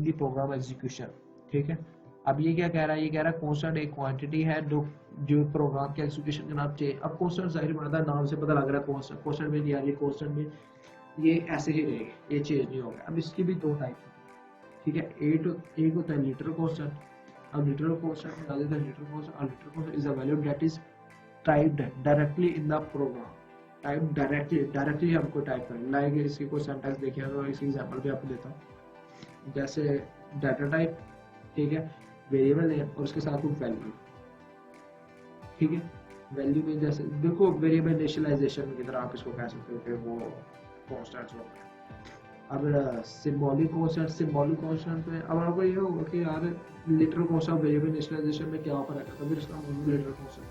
की program execution. ठीक है, अब ये क्या कह रहा है, ये कह रहा है कांस्टेंट एक क्वांटिटी है जो जो प्रोग्राम के एग्जीक्यूशन के नाम चाहिए। अब कांस्टेंट जाहिर बात है नाम से पता लग रहा है कांस्टेंट, कांस्टेंट में यार ये कांस्टेंट में ये ऐसे ही रहेगा, ये चेंज नहीं होगा। अब इसकी भी दो टाइप है। ठीक है, एक होता है लिटरल कांस्टेंट। अब लिटरल कांस्टेंट में डाल देते हैं लिटरल कांस्टेंट, और literal constant is a value that is typed directly in the program. Type directly हमको टाइप करें, लाइक इसकी कोई सिंटैक्स देखिए तो इसकी एग्जांपल भी आपको देता हूँ। जैसे डाटा टाइप, ठीक है, वेरिएबल नेम और उसके साथ कुछ वैल्यू। ठीक है, वैल्यू में जैसे देखो वेरिएबल इनिशियलाइजेशन की तरह आप इसको कह सकते हो कि वो कांस्टेंट्स होता है। अब सिंबॉलिक कांस्टेंट में अब आपको ये होगा कि यार लिटरल कांस्टेंट वेरिएबल इनिशियलाइजेशन में क्या फर्क है, तभी इसका लिटरल कांस्टेंट।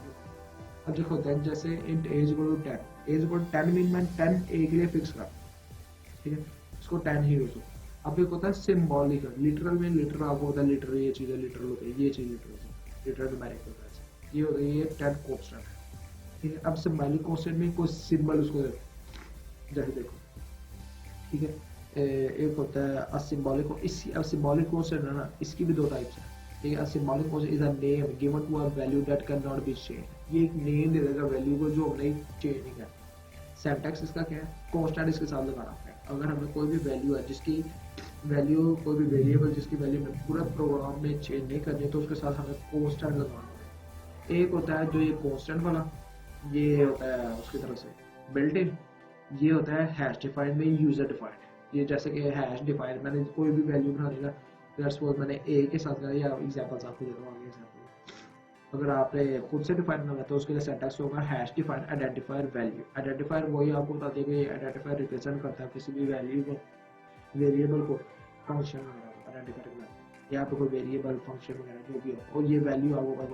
अब देखो दैन जैसे int age equal to 10, age equal 10 mean मैं 10 ए के लिए फिक्स कर, ठीक है, इसको 10 ही यूज हो। अब एक होता है सिंबॉलिक, लिटरल में लिटरल आपको होता है लिटरल, ये चीज़ लिटरल होती है, ये चीज़ लिटरल न्यूमेरिक होता है, ये होता है ये 10 कांस्टेंट है। ठीक है, अब सिंबॉलिक कांस्टेंट में कोई सिंबल उसको जैसे देखो, ठीक है, एक होता है असिंबॉलिक, इसी असिंबॉलिक कांस्टेंट है ना, इसकी भी दो टाइप्स है। ठीक है, a symbolic constant is a name given to a value that can not be change. ये एक नेम दे देगा वैल्यू को जो हमने चेंज नहीं करना। सिंटैक्स इसका क्या है, कांस्टेंट इसके साथ लगाना है। अगर हमें कोई भी वैल्यू है जिसकी वैल्यू, कोई भी वेरिएबल जिसकी वैल्यू में पूरा प्रोग्राम में चेंज नहीं करनी तो उसके साथ हमें कांस्टेंट लगाना है। एक होता है जो ये कांस्टेंट वाला, ये होता है उसकी तरफ से बिल्ट इन, ये होता है हैश डिफाइंड में यूजर डिफाइंड। ये जैसे कि हैश डिफाइंड मैंने कोई भी वैल्यू बनानी ना, लेट्स सपोज मैंने ए के साथ या एग्जांपल्स आपको दे रहा हूँ एग्जांपल। अगर आपने खुद से डिफाइन करना है तो उसके लिए सिंटैक्स होगा hash define identifier value. Identifier वही आपको बता देगा ये आइडेंटिफायर रिप्रेजेंट करता है किसी भी वैल्यू को, वेरिएबल को, फंक्शन वगैरह आइडेंटिफाई करना है, या तो कोई वेरिएबल फंक्शन वगैरह जो भी हो, और ये वैल्यू आपको पता।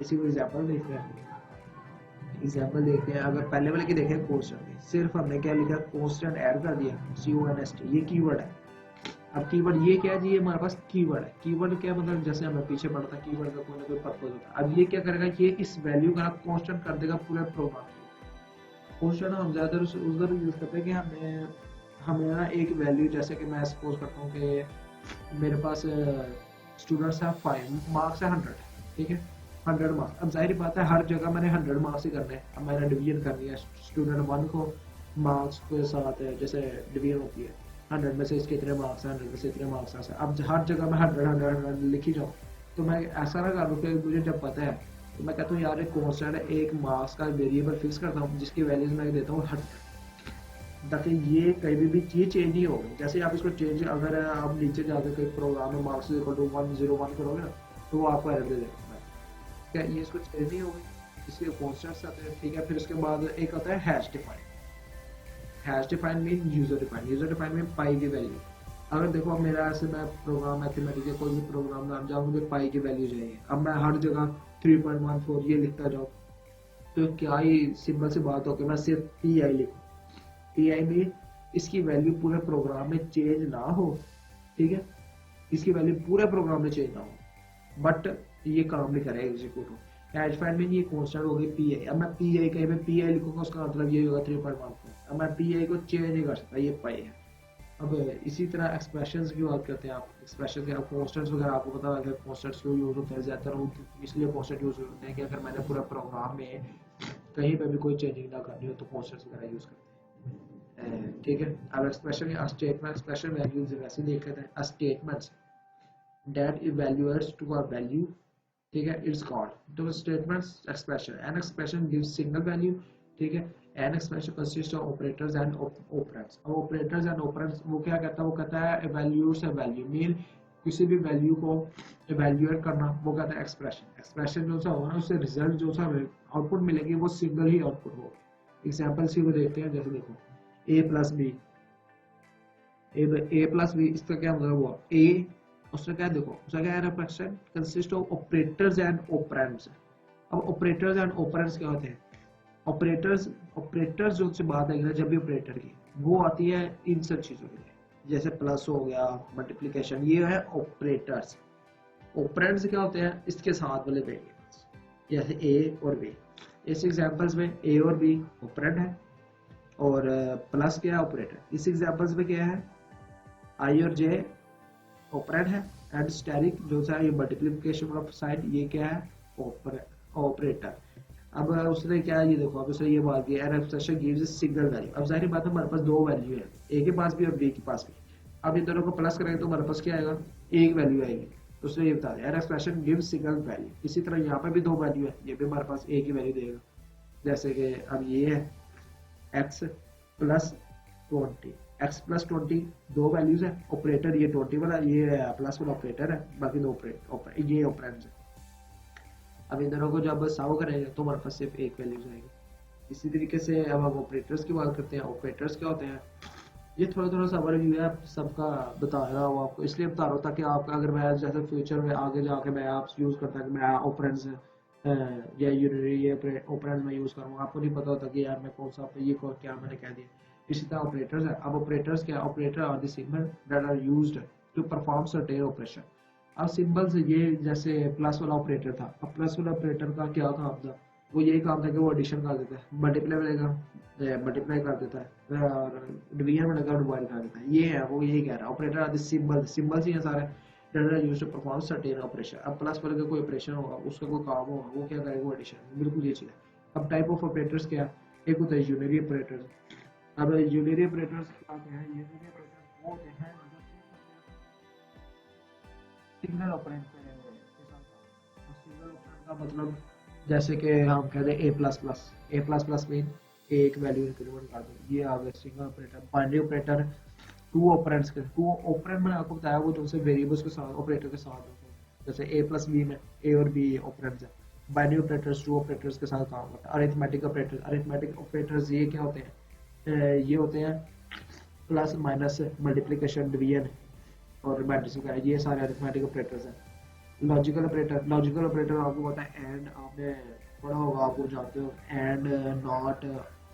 इसी को एग्जांपल देखते हैं, एग्जांपल देखते हैं। अगर पहले वाले की देखें कांस्टेंट में सिर्फ हमने क्या लिखा, कांस्टेंट ऐड कर दिया, CONST, ये कीवर्ड है। अब कीवर्ड ये क्या है जी, ये हमारे पास कीवर्ड है। कीवर्ड क्या मतलब, जैसे हमें पीछे पढ़ा था कीवर्ड का कोई ना कोई पर्पस होता है। अब ये क्या करेगा, ये इस वैल्यू का कांस्टेंट कर देगा पूरे प्रोग्राम। कांस्टेंट हम ज्यादातर उधर यूज करते हैं कि हमें ना एक वैल्यू, जैसे कि मैं सपोज करता हूँ कि मेरे पास स्टूडेंट्स है 5, मार्क्स है 100, ठीक है, 100 मार्क्स। अब जाहिर बात है हर जगह मैंने 100 मार्क्स ही करने हैं। अब मैंने डिवीजन करनी है स्टूडेंट 1 को मार्क्स के साथ, जैसे डिवीजन होती है 100 में से इसके इतने मार्क्स हैं, 100 में से इतने मार्क्स हैं। अब हर जगह मैं 100 लिखी जाऊँ तो मैं ऐसा ना करूँ कि मुझे जब पता है तो मैं कहता हूँ यार एक कांस्टेंट है, एक मार्क्स का वेरिएबल फिक्स करता हूँ जिसकी वैल्यूज मैं देता हूँ 100, ताकि ये कहीं भी चीज चेंज नहीं होगी। जैसे आप इसको चेंज, अगर आप नीचे जाकर कोई प्रोग्राम में मार्क्स इक्वल टू 101 करोगे ना तो वो आपको एरर दे देगा। क्या ये इसको चेंज नहीं होगी, इसके कांस्टेंट्स आते हैं। ठीक है, फिर उसके बाद एक आता है hash define. Hash define mean user define, user define में पाई की वैल्यू। अगर देखो अब मेरा ऐसे मैं प्रोग्राम मैथमेटिक्स या कोई भी प्रोग्राम नाम जाऊँ, मुझे पाई की वैल्यू चाहिए। अब मैं हर जगह 3.14 ये लिखता जाऊँ तो क्या ही सिंपल सी बात हो कि मैं सिर्फ PI लिखूँ। PI में इसकी वैल्यू पूरे प्रोग्राम में चेंज ना हो, ठीक है, इसकी वैल्यू पूरे प्रोग्राम में चेंज ना हो, बट ये काम नहीं करेगा एग्जीक्यूट हो। हैश फाइंड में ये कांस्टेंट हो गई PI। अब मैं PI कहीं पे PI लिखूंगा उसका मतलब ये होगा 3.14। अब मैं PI को चेंज नहीं कर सकता, ये पाई है। अब इसी तरह एक्सप्रेशंस की बात करते हैं। आप एक्सप्रेशन के कांस्टेंट्स वगैरह आपको पता है कि कांस्टेंट्स क्यों यूज होते हैं, ज्यादातर इसलिए कांस्टेंट यूज होते हैं कि अगर मैंने पूरा प्रोग्राम में कहीं पे भी कोई चेंजिंग ना करनी हो तो कांस्टेंट्स वगैरह यूज करते हैं। ठीक है, अब एक्सप्रेशन या स्टेटमेंट, एक्सप्रेशन वैल्यूज वैसे देख लेते हैं। Statements that evaluates to a value, ठीक है, इट्स कॉल्ड तो statements expression. An expression gives single value, ठीक है, an expression consist of operators and operands. अब ऑपरेटर्स एंड ऑपरेंड्स वो क्या कहता है, वो कहता है इवैल्यूएट्स अ वैल्यू मीन किसी भी वैल्यू को इवैल्यूएट करना, वो कहता है एक्सप्रेशन। एक्सप्रेशन जो सा होगा ना उससे रिजल्ट जो सा आउटपुट मिलेगी वो सिंगल ही आउटपुट होगा। एग्जांपल सी को देखते हैं, जैसे देखो a plus b, a plus b, इसका क्या मतलब हुआ, ए उसका क्या देखो उसका क्या है, represent consist of operators and operands. अब ऑपरेटर्स एंड ऑपरेंड्स क्या होते हैं, ऑपरेटर्स जो से बात है जब भी ऑपरेटर की वो आती है इन सब चीजों के लिए, जैसे प्लस हो गया, मल्टीप्लिकेशन, ये है ऑपरेटर्स। ऑपरेंड्स क्या होते हैं, इसके साथ वाले वेरिएबल्स, जैसे ए और बी। इस एग्जांपल्स में ए और बी ऑपरेंड है, और प्लस क्या है ऑपरेटर। इस एग्जांपल्स में क्या है, आई और जे ऑपरेंड है एंड स्टेरिक जो है ये मल्टीप्लिकेशन ऑफ साइड, ये क्या है ऑपरेटर। अब उसने क्या, ये देखो अब उसने ये बात की N expression gives single value. अब जाहिर बात है हमारे पास दो वैल्यू है, ए के पास भी और बी के पास भी। अब इन दोनों को प्लस करेंगे तो हमारे पास क्या आएगा, एक वैल्यू आएगी। तो उसने ये बता दिया N expression gives single value. इसी तरह यहाँ पर भी दो वैल्यू है, ये भी हमारे पास एक ही वैल्यू देगा। जैसे कि अब ये है एक्स प्लस 20, एक्स प्लस 20 दो वैल्यूज है, ऑपरेटर ये 20 वाला, ये प्लस वाला ऑपरेटर है, बाकी दो ऑपरेटर ये ऑपरेंड्स है। अब इन दोनों को जब सॉल्व करेंगे तो हमारे पास सिर्फ एक वैल्यूज आएगी। इसी तरीके से अब हम ऑपरेटर्स की बात करते हैं। ऑपरेटर्स क्या होते हैं, ये थोड़ा थोड़ा सा ओवरव्यू है सबका बता रहा हूँ आपको, इसलिए बता रहा हूँ ताकि आप अगर मैं जैसे फ्यूचर में आगे जाके मैं आप यूज करता कि मैं ऑपरेंड्स या यूनिटरी ये ऑपरेंड में यूज करूँगा, आपको नहीं पता होता कि यार मैं कौन सा ये क्या मैंने कह दिया। इसी तरह ऑपरेटर्स है। अब ऑपरेटर्स क्या, operator are the symbol that are used to perform certain operation. अब सिंबल्स ये जैसे प्लस वाला ऑपरेटर था, अब प्लस वाला ऑपरेटर का क्या काम था, वो यही काम था कि वो एडिशन कर देता है, मल्टीप्लाई मिलेगा मल्टीप्लाई कर देता है और डिवीजन मिलेगा डिवाइड कर देता है। ये है वो यही कह रहा है operator are the symbol, symbols ही हैं सारे that are used to perform certain operation. अब प्लस वाले का कोई ऑपरेशन होगा, उसका कोई काम होगा, वो क्या करेगा, वो एडिशन, बिल्कुल ये चीज़ है। अब टाइप ऑफ ऑपरेटर्स क्या है, एक होता है यूनिटरी ऑपरेटर्स। अब यूनिटरी ऑपरेटर्स क्या हैं, यूनिटरी ऑपरेटर्स वो होते हैं सिंगल ऑपरेंड पे सिंगल ऑपरेंड का मतलब जैसे कि हम कहते हैं ए प्लस प्लस मीन एक वैल्यू इंक्रीमेंट कर दो, ये आ गया single operator. Binary operator two operands के, टू ऑपरेंड मैंने आपको बताया वो जो से वेरिएबल्स के साथ ऑपरेटर के साथ होते हैं, जैसे ए प्लस बी में ए और बी ऑपरेंड्स है। बाइनरी ऑपरेटर्स टू ऑपरेटर्स के साथ काम करता है। अरिथमेटिक ऑपरेटर्स ये क्या होते हैं, ये होते हैं प्लस माइनस मल्टीप्लिकेशन डिवीजन और मैट्रिक्स वगैरह, ये सारे अरिथमेटिक ऑपरेटर्स हैं। लॉजिकल ऑपरेटर आपको पता है एंड, आपने पढ़ा होगा, आपको जानते हो एंड नॉट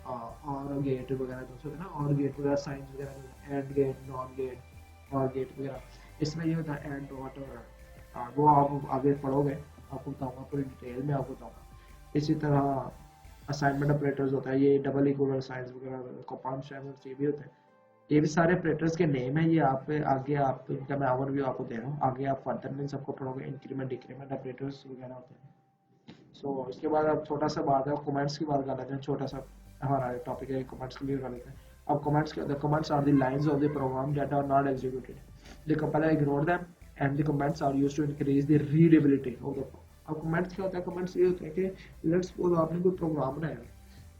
और गेट वगैरह जो होते हैं ना, और गेट वगैरह साइंस वगैरह, एंड गेट नॉट गेट और गेट वगैरह। इसमें ये होता है एंड नॉट और वो आप आगे पढ़ोगे, आपको बताऊंगा पूरी डिटेल में आपको बताऊंगा। इसी तरह असाइनमेंट ऑपरेटर्स होता है, ये डबल इक्वल साइंस वगैरह कंपाउंड स्ट्रक्चर ये भी होते हैं। ये भी सारे ऑपरेटर्स के नेम है, ये आप आगे आप इनका मैं ओवरव्यू आपको दे रहा हूँ, आगे आप फर्दर में सबको पढ़ोगे, इंक्रीमेंट डिक्रीमेंट ऑपरेटर्स वगैरह होते हैं। सो इसके बाद अब छोटा सा बात है कमेंट्स की बात कर लेते हैं, छोटा सा हमारा टॉपिक है कमेंट्स क्लियर कर लेते हैं। अब कमेंट्स क्या होता है, comments are the lines of the program that are not executed, the compiler ignore them and the comments are used to increase the readability of the program. अब comments क्या होता है, कमेंट्स ये होता है कि लेट्स सपोज आपने कोई प्रोग्राम बनाया,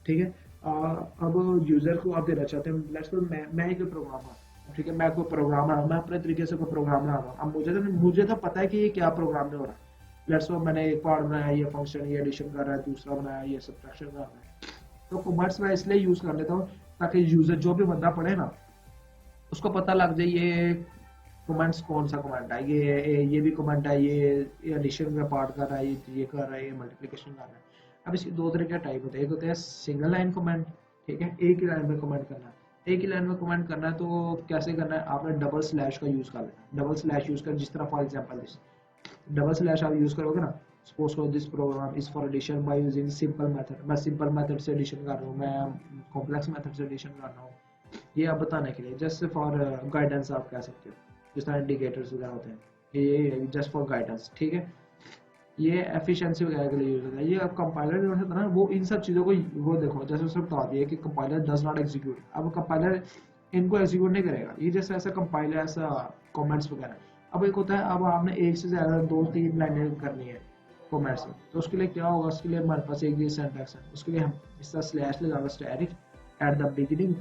ठीक है, अब यूजर को आप देना चाहते हैं, लेट्स सपोज मैं एक प्रोग्राम है, ठीक है, मैं कोई प्रोग्राम बना, मैं अपने तरीके से कोई प्रोग्राम बना रहा हूँ। अब मुझे तो पता है कि ये क्या प्रोग्राम में हो रहा है। लेट्स सपोज मैंने एक पार्ट बनाया, ये फंक्शन ये एडिशन कर रहा है, दूसरा बनाया ये सब्ट्रैक्शन कर रहा है। तो कमेंट्स मैं इसलिए यूज कर लेता हूँ ताकि यूजर जो भी बंदा पढ़े ना उसको पता लग जाए ये कमेंट्स कौन सा कमेंट है, ये भी कमेंट है, ये एडिशन में पार्ट कर रहा है, ये कर रहा है, ये मल्टीप्लिकेशन कर रहा है। अब इसके दो तरह के टाइप होते हैं, एक होता है सिंगल लाइन कमेंट, ठीक है, एक ही लाइन में कमेंट करना है। एक ही लाइन में कमेंट करना है तो कैसे करना है, आपने डबल स्लैश का यूज कर लेना, डबल स्लैश यूज कर, जिस तरह for example this double slash आप यूज करोगे ना, सपोज करो this program is for addition by using simple method, मैं सिंपल मेथड से एडिशन कर रहा हूँ, मैं कॉम्प्लेक्स मेथड से एडिशन कर रहा हूँ, ये आप बताने के लिए जस्ट फॉर गाइडेंस आप कह सकते हो, जिस तरह इंडिकेटर्स वगैरह होते हैं, ये जस्ट फॉर गाइडेंस, ठीक है। ये एफिशिएंसी वगैरह के लिए यूज होता है। ये अब कंपाइलर जो होता है ना वो इन सब चीज़ों को वो देखो, जैसे उसने बता दिया कि कंपाइलर डज नॉट एग्जीक्यूट, अब कंपाइलर इनको एग्जीक्यूट नहीं करेगा, ये जैसे ऐसा कंपाइलर ऐसा कमेंट्स वगैरह। अब एक होता है अब आपने एक से ज़्यादा 2-3 लाइनें करनी है कमेंट्स में, तो उसके लिए क्या होगा, उसके लिए हमारे पास एक ये सिंटैक्स है, उसके लिए हम इस तरह स्लैश लगाएंगे static at the beginning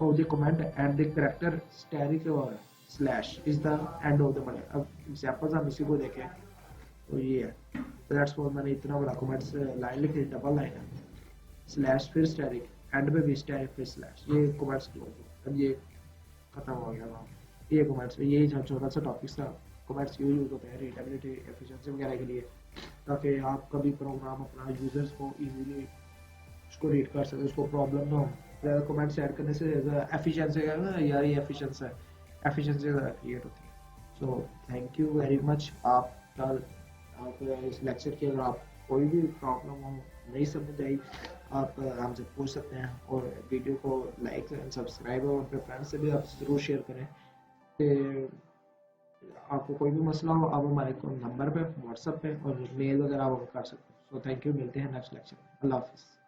of the comment and the character static और slash is the end of the comment. अब एग्जांपल्स हम इसी को देखें तो ये है, दैट्स व्हाट मैंने इतना बड़ा कमेंट्स लाइन लिखी, डबल लाइन है, स्लैश फिर स्टैटिक एंड में भी स्टैटिक फिर स्लैश, ये कमेंट्स क्लोज। अब ये खत्म हो गया वहाँ, ये कमेंट्स में यही छोटा सा टॉपिक्स था, कमेंट्स यूज होते हैं रीडेबिलिटी एफिशिएंसी वगैरह के लिए, ताकि आप कभी प्रोग्राम अपना यूजर्स को इजीली उसको रीड कर सके, उसको प्रॉब्लम ना हो। ज़्यादा कमेंट्स ऐड करने से एफिशिएंसी यार ये एफिशिएंसी क्रिएट होती है। So thank you very much. आप इस लेक्चर के अगर आप कोई भी प्रॉब्लम हो नहीं समझ आई आप हमसे पूछ सकते हैं, और वीडियो को लाइक एंड सब्सक्राइब और अपने फ्रेंड्स से भी आप ज़रूर शेयर करें कि आपको कोई भी मसला हो आप हमारे नंबर पे व्हाट्सएप पे और मेल वगैरह आप कर सकते हैं। सो थैंक यू, मिलते हैं नेक्स्ट लेक्चर में। अल्लाह हाफिज़।